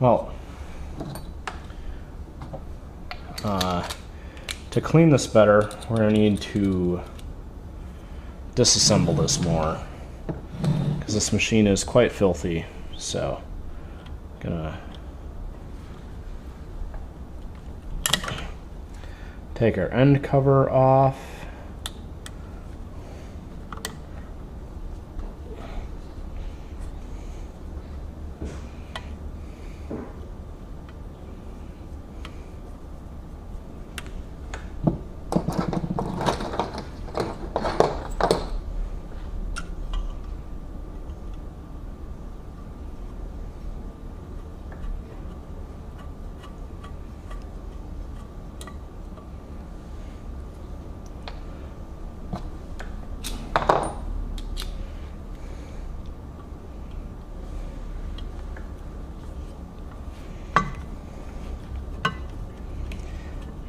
Well, to clean this better, we're going to need to disassemble this more, because this machine is quite filthy. So I'm gonna take our end cover off.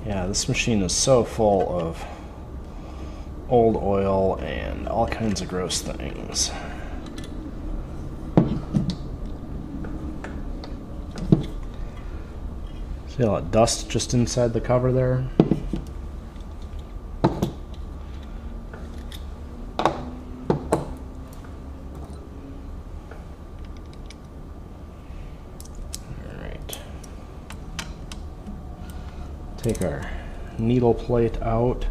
Yeah, this machine is so full of old oil and all kinds of gross things. See all that dust just inside the cover there? Take our needle plate out.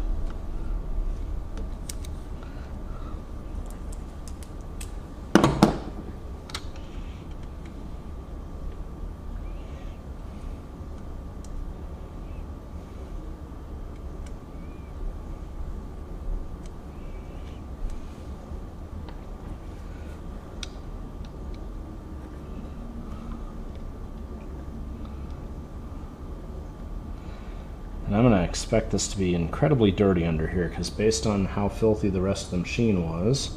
And I'm going to expect this to be incredibly dirty under here, because based on how filthy the rest of the machine was,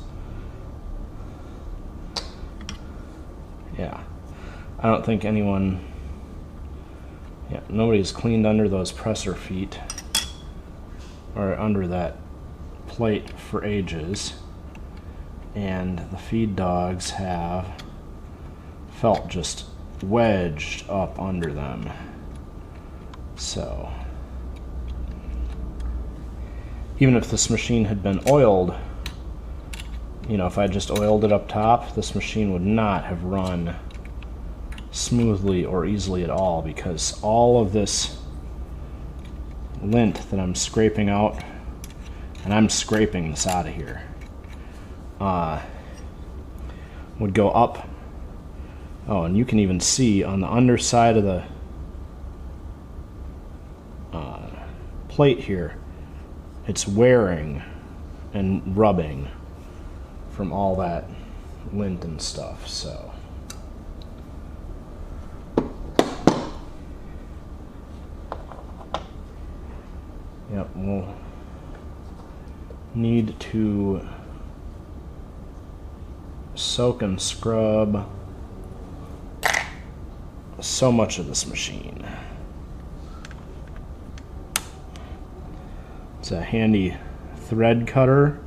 yeah, I don't think anyone, nobody's cleaned under those presser feet or under that plate for ages, and the feed dogs have felt just wedged up under them. So even if this machine had been oiled, if I just oiled it up top, this machine would not have run smoothly or easily at all, because all of this lint that I'm scraping out, and I'm scraping this out of here, would go up. Oh, and you can even see on the underside of the plate here, it's wearing and rubbing from all that lint and stuff. So we'll need to soak and scrub so much of this machine. It's a handy thread cutter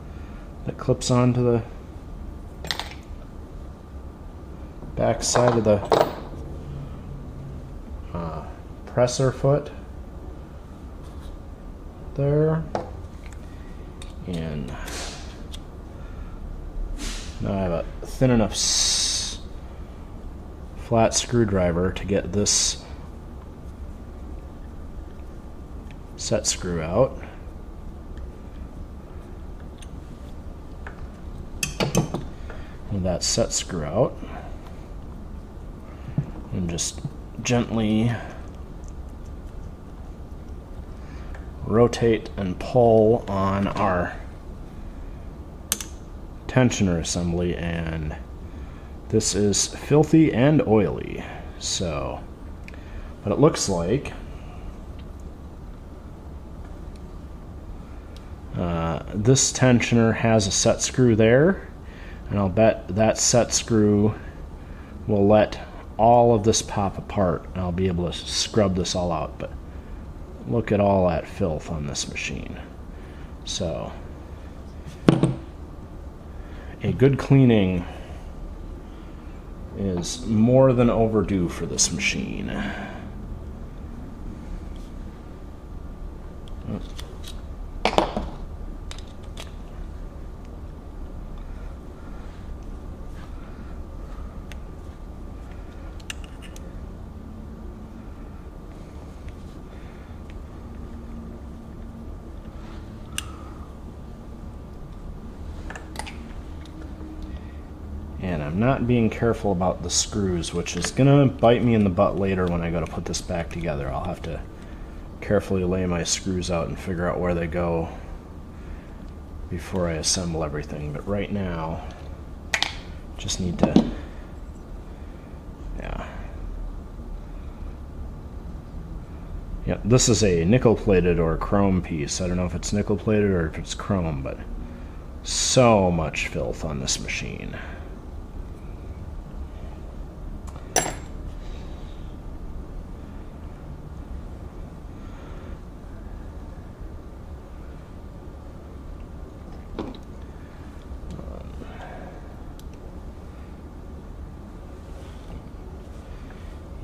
that clips onto the back side of the presser foot there. And now I have a thin enough flat screwdriver to get this set screw out. With that set screw out, and just gently rotate and pull on our tensioner assembly, and this is filthy and oily. So, but it looks like this tensioner has a set screw there, and I'll bet that set screw will let all of this pop apart, and I'll be able to scrub this all out. But look at all that filth on this machine. So a good cleaning is more than overdue for this machine. And I'm not being careful about the screws, which is gonna bite me in the butt later when I go to put this back together. I'll have to carefully lay my screws out and figure out where they go before I assemble everything. But right now, just need to, yeah, this is a nickel-plated or chrome piece. I don't know if it's nickel-plated or if it's chrome, but so much filth on this machine.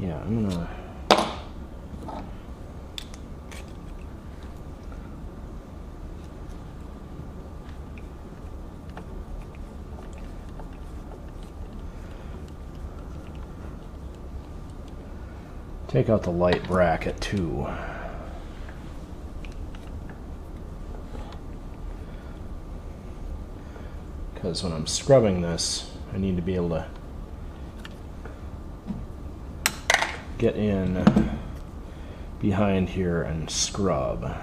Yeah, I'm gonna take out the light bracket too. Because when I'm scrubbing this, I need to be able to get in behind here and scrub.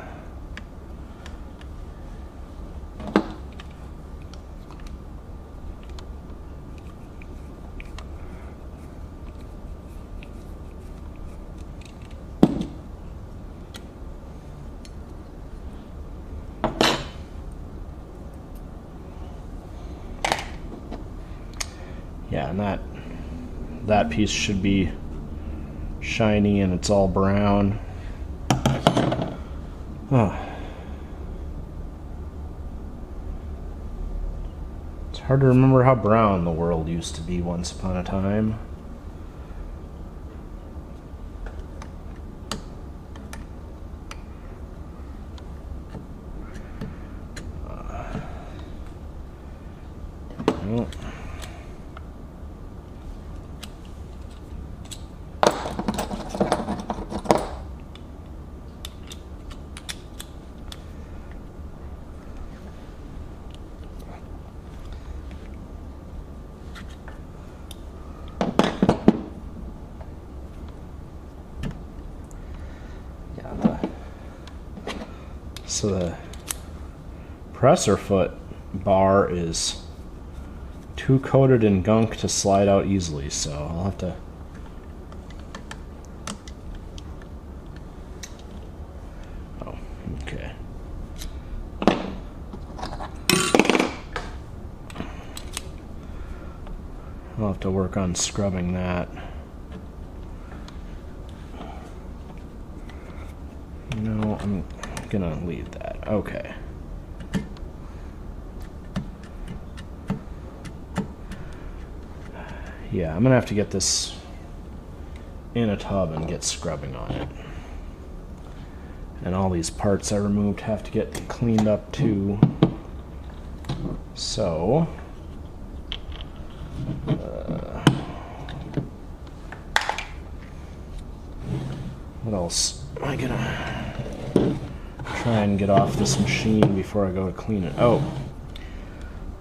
Yeah, and that piece should be shiny and it's all brown. Oh. It's hard to remember how brown the world used to be once upon a time. Well. So the presser foot bar is too coated in gunk to slide out easily, so I'll have to okay. I'll have to work on scrubbing that. No, I'm gonna leave that. Okay. Yeah, I'm gonna have to get this in a tub and get scrubbing on it. And all these parts I removed have to get cleaned up too. So, what else am I gonna try and get off this machine before I go to clean it? Oh,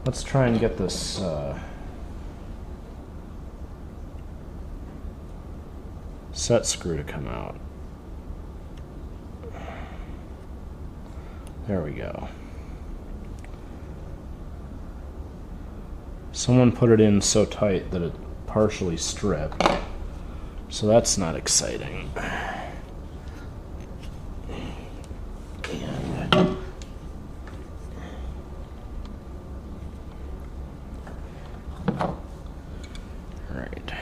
let's try and get this set screw to come out. There we go. Someone put it in so tight that it partially stripped, so that's not exciting. And right.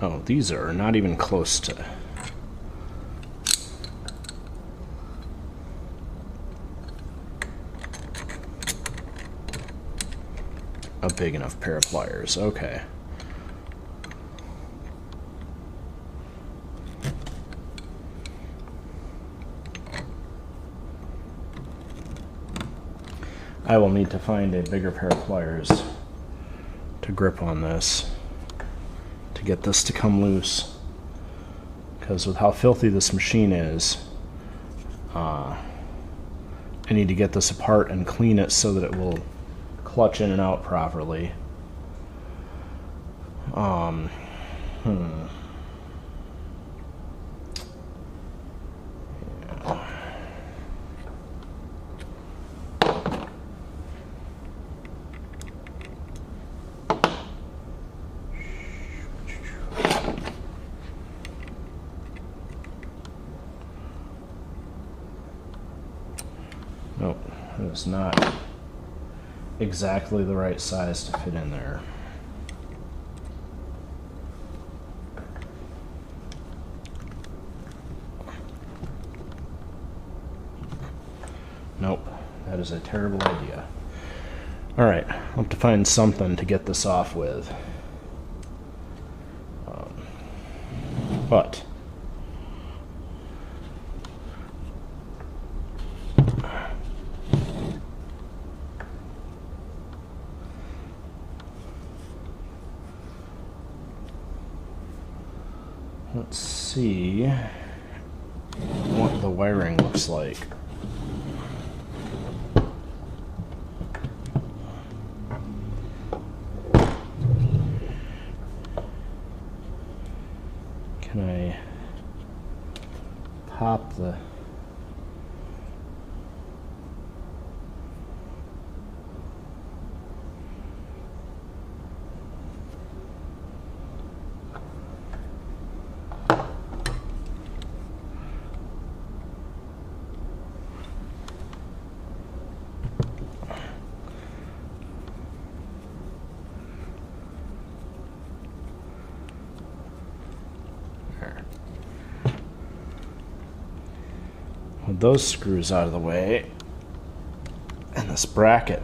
Oh, these are not even close to a big enough pair of pliers. Okay. I will need to find a bigger pair of pliers to grip on this to get this to come loose, because with how filthy this machine is, I need to get this apart and clean it so that it will clutch in and out properly. Nope, it's not exactly the right size to fit in there. Nope, that is a terrible idea. Alright, I'll have to find something to get this off with. But let's see what the wiring looks like. Can I pop the... With those screws out of the way and this bracket,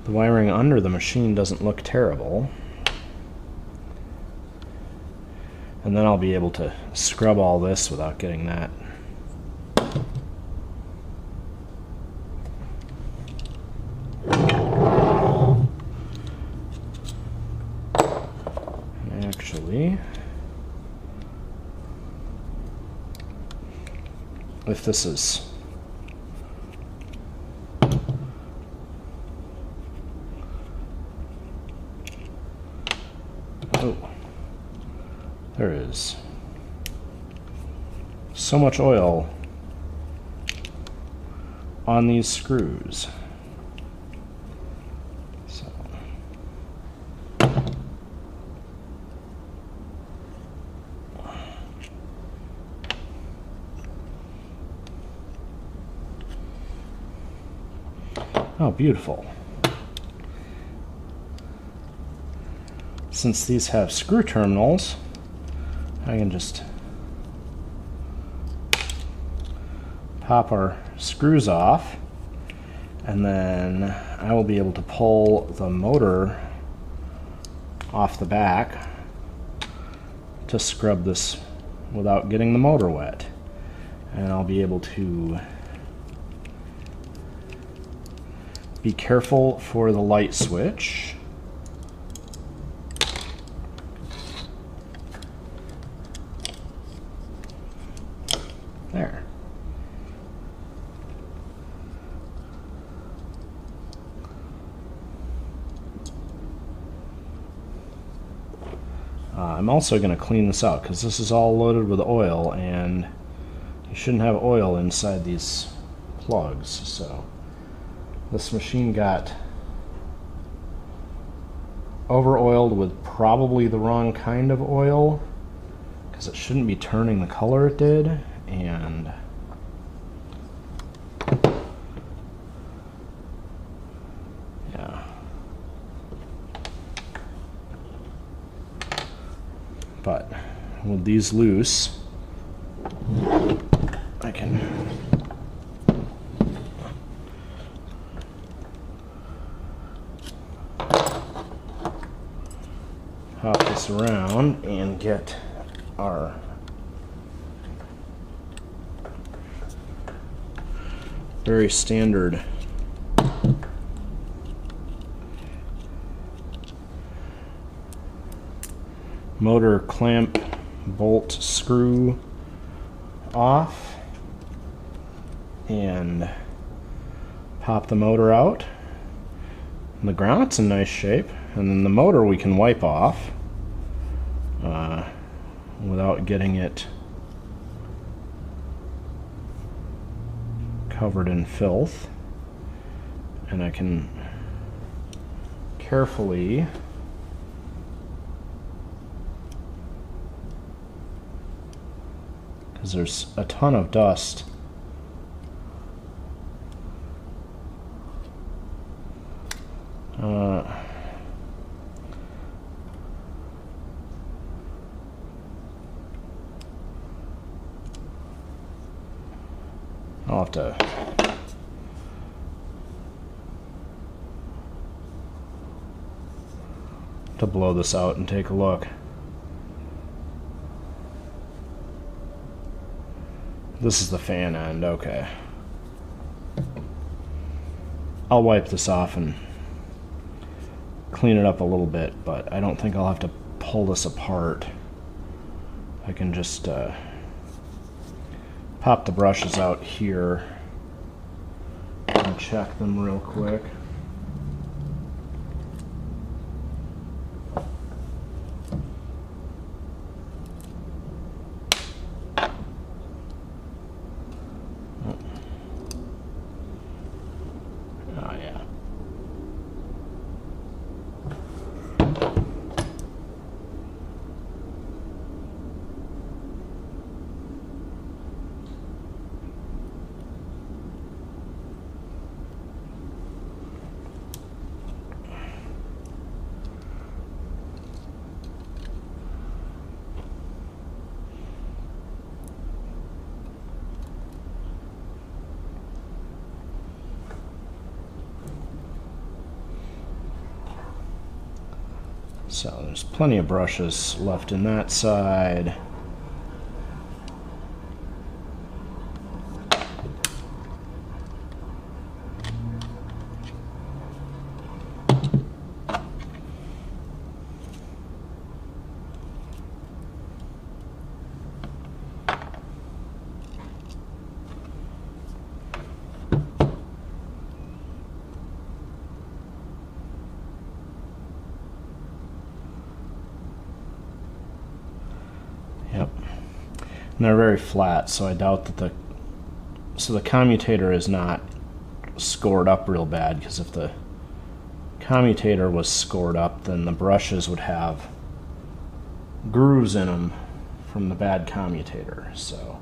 the wiring under the machine doesn't look terrible, and then I'll be able to scrub all this without getting that. Actually, if this is there is so much oil on these screws. Oh, beautiful. Since these have screw terminals, I can just pop our screws off, and then I will be able to pull the motor off the back to scrub this without getting the motor wet. And I'll be able to be careful for the light switch. There. I'm also going to clean this out because this is all loaded with oil, and you shouldn't have oil inside these plugs. So this machine got over-oiled with probably the wrong kind of oil, because it shouldn't be turning the color it did, and yeah. But with these loose, I can hop this around and get our very standard motor clamp bolt screw off and pop the motor out. And the ground's in nice shape, and then the motor we can wipe off without getting it covered in filth. And I can carefully because there's a ton of dust. I'll have to blow this out and take a look. This is the fan end, okay. I'll wipe this off and clean it up a little bit, but I don't think I'll have to pull this apart. I can just pop the brushes out here and check them real quick. Oh yeah. So there's plenty of brushes left in that side. Yep. And they're very flat, so I doubt that the commutator is not scored up real bad, because if the commutator was scored up, then the brushes would have grooves in them from the bad commutator, so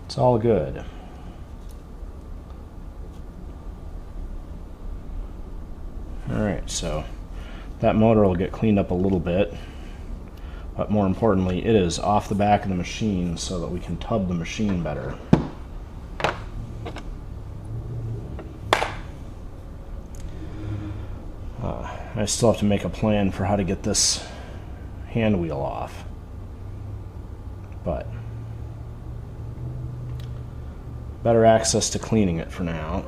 it's all good. Alright, so that motor will get cleaned up a little bit, but more importantly, it is off the back of the machine so that we can tub the machine better. I still have to make a plan for how to get this hand wheel off, but better access to cleaning it for now.